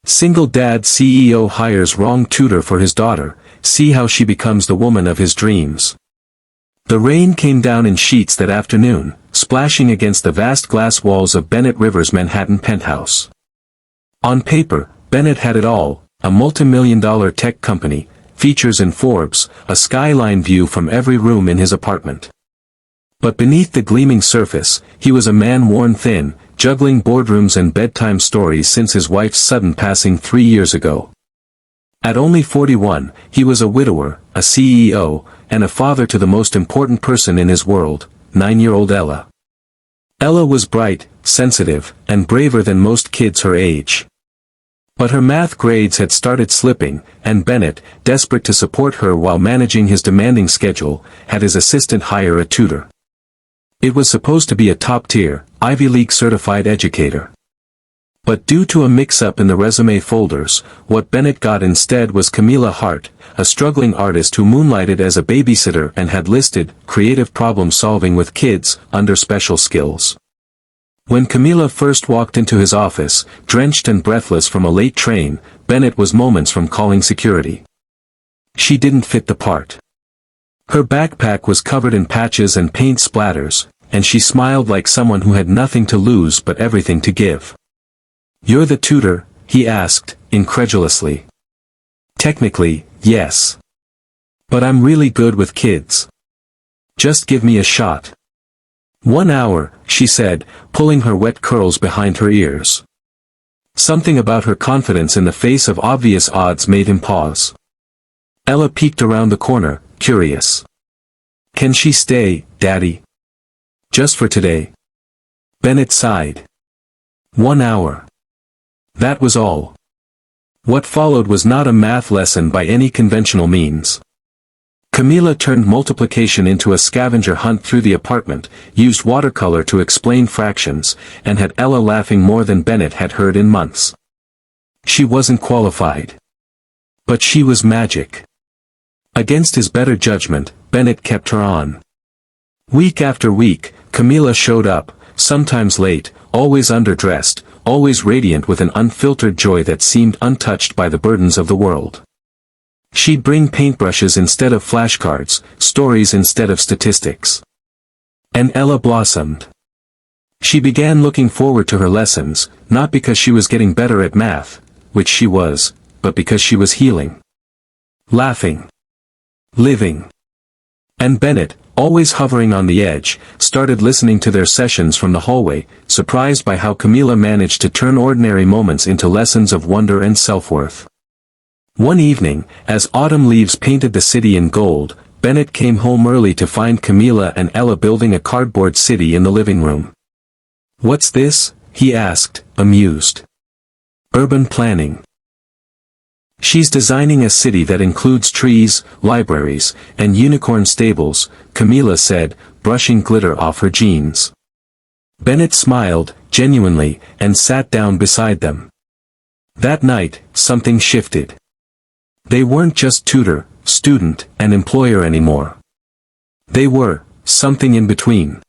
Single dad CEO hires wrong tutor for his daughter, see how she becomes the woman of his dreams. The rain came down in sheets that afternoon, splashing against the vast glass walls of Bennett River's Manhattan penthouse. On paper, Bennett had it all, a multi-million-dollar tech company, features in Forbes, a skyline view from every room in his apartment. But beneath the gleaming surface, he was a man worn thin, juggling boardrooms and bedtime stories since his wife's sudden passing 3 years ago. At only 41, he was a widower, a CEO, and a father to the most important person in his world, 9-year-old Ella. Ella was bright, sensitive, and braver than most kids her age. But her math grades had started slipping, and Bennett, desperate to support her while managing his demanding schedule, had his assistant hire a tutor. It was supposed to be a top-tier, Ivy League certified educator. But due to a mix-up in the resume folders, what Bennett got instead was Camilla Hart, a struggling artist who moonlighted as a babysitter and had listed creative problem-solving with kids under special skills. When Camilla first walked into his office, drenched and breathless from a late train, Bennett was moments from calling security. She didn't fit the part. Her backpack was covered in patches and paint splatters, and she smiled like someone who had nothing to lose but everything to give. "You're the tutor?" he asked, incredulously. "Technically, yes. But I'm really good with kids. Just give me a shot." "1 hour," she said, pulling her wet curls behind her ears. Something about her confidence in the face of obvious odds made him pause. Ella peeked around the corner, curious. "Can she stay, Daddy? Just for today?" Bennett sighed. 1 hour. That was all. What followed was not a math lesson by any conventional means. Camilla turned multiplication into a scavenger hunt through the apartment, used watercolor to explain fractions, and had Ella laughing more than Bennett had heard in months. She wasn't qualified. But she was magic. Against his better judgment, Bennett kept her on. Week after week, Camilla showed up, sometimes late, always underdressed, always radiant with an unfiltered joy that seemed untouched by the burdens of the world. She'd bring paintbrushes instead of flashcards, stories instead of statistics. And Ella blossomed. She began looking forward to her lessons, not because she was getting better at math, which she was, but because she was healing. Laughing. Living. And Bennett, always hovering on the edge, started listening to their sessions from the hallway, surprised by how Camilla managed to turn ordinary moments into lessons of wonder and self-worth. One evening, as autumn leaves painted the city in gold, Bennett came home early to find Camilla and Ella building a cardboard city in the living room. "What's this?" he asked, amused. "Urban planning. She's designing a city that includes trees, libraries, and unicorn stables," Camilla said, brushing glitter off her jeans. Bennett smiled, genuinely, and sat down beside them. That night, something shifted. They weren't just tutor, student, and employer anymore. They were something in between.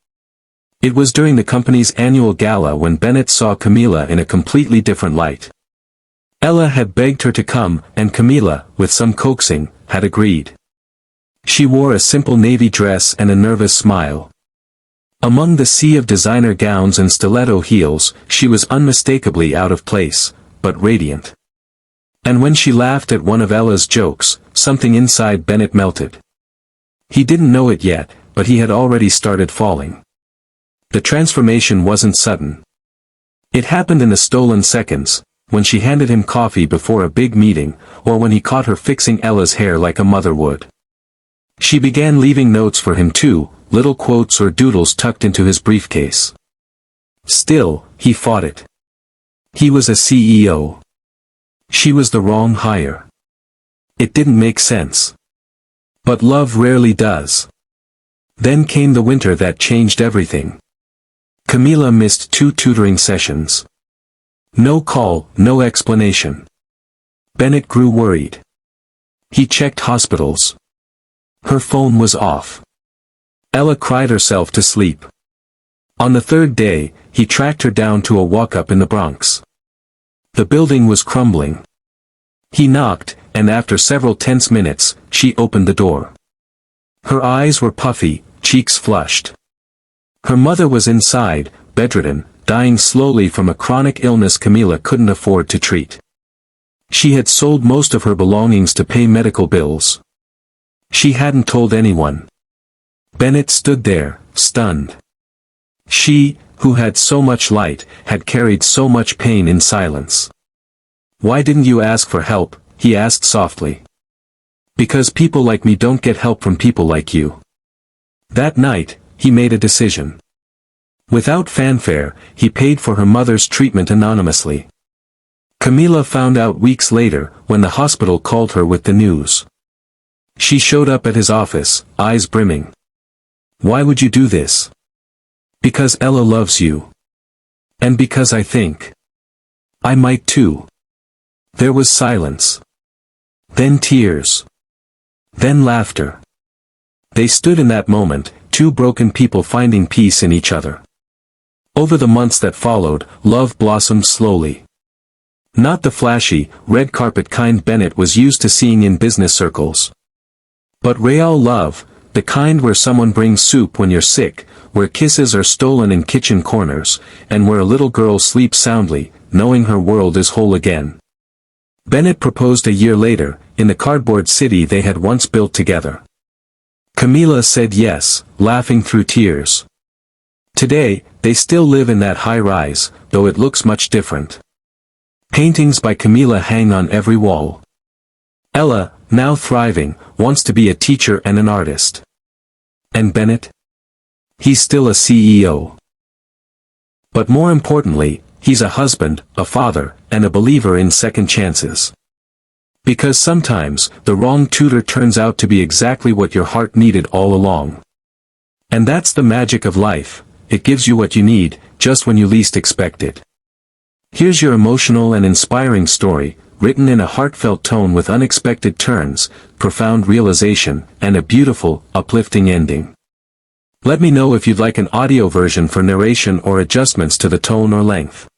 It was during the company's annual gala when Bennett saw Camilla in a completely different light. Ella had begged her to come, and Camilla, with some coaxing, had agreed. She wore a simple navy dress and a nervous smile. Among the sea of designer gowns and stiletto heels, she was unmistakably out of place, but radiant. And when she laughed at one of Ella's jokes, something inside Bennett melted. He didn't know it yet, but he had already started falling. The transformation wasn't sudden. It happened in the stolen seconds, when she handed him coffee before a big meeting, or when he caught her fixing Ella's hair like a mother would. She began leaving notes for him too, little quotes or doodles tucked into his briefcase. Still, he fought it. He was a CEO. She was the wrong hire. It didn't make sense. But love rarely does. Then came the winter that changed everything. Camilla missed 2 tutoring sessions. No call, no explanation. Bennett grew worried. He checked hospitals. Her phone was off. Ella cried herself to sleep. On the 3rd day, he tracked her down to a walk-up in the Bronx. The building was crumbling. He knocked, and after several tense minutes, she opened the door. Her eyes were puffy, cheeks flushed. Her mother was inside, bedridden, dying slowly from a chronic illness Camilla couldn't afford to treat. She had sold most of her belongings to pay medical bills. She hadn't told anyone. Bennett stood there, stunned. She, who had so much light, had carried so much pain in silence. "Why didn't you ask for help?" he asked softly. "Because people like me don't get help from people like you." That night, he made a decision. Without fanfare, he paid for her mother's treatment anonymously. Camilla found out weeks later, when the hospital called her with the news. She showed up at his office, eyes brimming. "Why would you do this?" "Because Ella loves you. And because I think I might too." There was silence. Then tears. Then laughter. They stood in that moment, two broken people finding peace in each other. Over the months that followed, love blossomed slowly. Not the flashy, red carpet kind Bennett was used to seeing in business circles. But real love, the kind where someone brings soup when you're sick, where kisses are stolen in kitchen corners, and where a little girl sleeps soundly, knowing her world is whole again. Bennett proposed a year later, in the cardboard city they had once built together. Camilla said yes, laughing through tears. Today, they still live in that high-rise, though it looks much different. Paintings by Camilla hang on every wall. Ella, now thriving, wants to be a teacher and an artist. And Bennett? He's still a CEO. But more importantly, he's a husband, a father, and a believer in second chances. Because sometimes, the wrong tutor turns out to be exactly what your heart needed all along. And that's the magic of life, it gives you what you need, just when you least expect it. Here's your emotional and inspiring story, written in a heartfelt tone with unexpected turns, profound realization, and a beautiful, uplifting ending. Let me know if you'd like an audio version for narration or adjustments to the tone or length.